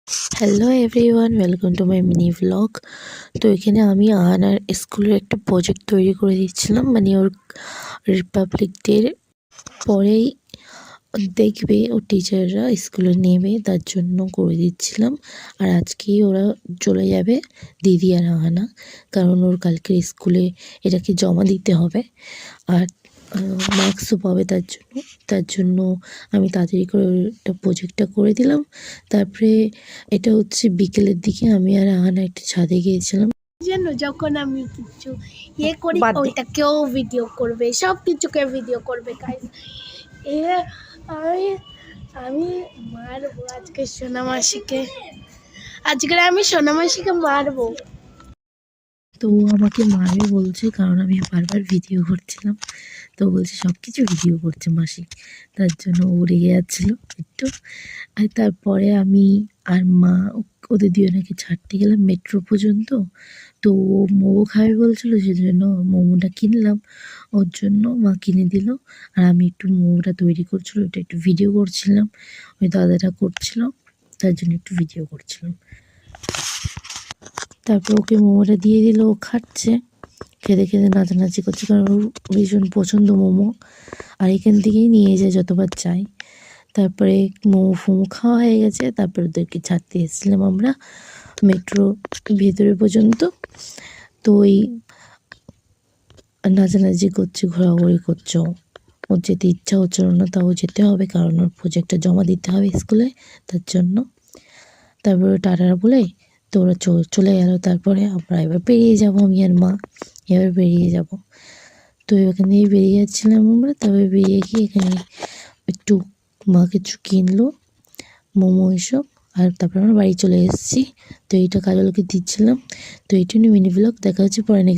Hello everyone, welcome to my mini vlog. তো এখানে আমি আহানার স্কুলের একটা প্রজেক্ট তৈরি করে দিচ্ছিলাম, মানে ওর রিপাবলিক ডের পরেই দেখবে ওর টিচাররা স্কুলে নেবে, তার জন্য করে দিচ্ছিলাম। আর আজকেই ওরা চলে যাবে, দিদি আর আহানা, কারণ ওর কালকে স্কুলে এটাকে জমা দিতে হবে আর মার্কসও পাবে। তার জন্য আমি তাড়াতাড়ি করে ওটা প্রজেক্টটা করে দিলাম। তারপরে এটা হচ্ছে বিকেলের দিকে আমি আর আহানা একটু ছাদে গিয়েছিলাম। যেন যখন আমি কিছু করি ওইটাকেও ভিডিও করবে, সব কিছুকে ভিডিও করবে গাইস। আমি আমি মারবো আজকে সোনামাসিকে, আমি সোনামাসিকে মারবো। তো ও আমাকে মারবে বলছে, কারণ আমি বারবার ভিডিও করছিলাম। তো বলছে সব কিছু ভিডিও করছে মাসি, তার জন্য ও রেগে যাচ্ছিলো একটু। আর তারপরে আমি আর মা ওদের দুজনকে ছাড়তে গেলাম মেট্রো পর্যন্ত। তো ও মোমো খাবে বলছিল, সেজন্য মোমোটা কিনলাম ওর জন্য, মা কিনে দিল। আর আমি একটু মোমোটা তৈরি করছিলো, ওটা একটু ভিডিও করছিলাম। ওই দাদাটা করছিল, তার জন্য একটু ভিডিও করছিলাম। তারপর ওকে মোমোটা দিয়ে দিল, ও খাচ্ছে, খেতে খেতে নাচানাচি করছে, কারণ ওর ভীষণ পছন্দ মোমো। আর এখান থেকেই নিয়ে যায় যতবার চাই। তারপরে মোমো ফোমো খাওয়া হয়ে গেছে, তারপরে ওদেরকে ছাড়তে এসেছিলাম আমরা মেট্রো ভেতরে পর্যন্ত। তো ওই নাচানাচি করছে, ঘোরাঘুরি করছে, ওর যেতে ইচ্ছা হচ্ছিল না, তাও যেতে হবে, কারণ ওর প্রজেক্টটা জমা দিতে হবে স্কুলে, তার জন্য। তারপরে টাটা বলে তো ওরা চলে গেল। তারপরে আমরা এবার বেরিয়ে যাব, আমি আর মা এবার বেরিয়ে যাব। তো এখান থেকে বেরিয়ে যাচ্ছিলাম আমরা। তারপরে বেরিয়ে গিয়ে এখানে একটু মা কিছু কিনলো, মোমো এসব। আর তারপরে আমরা বাড়ি চলে এসেছি। তো এইটা কাজলকে দিচ্ছিলাম। তো এইটা নিয়ে মিনি ব্লগ, দেখা হচ্ছে পরে নেক্সট।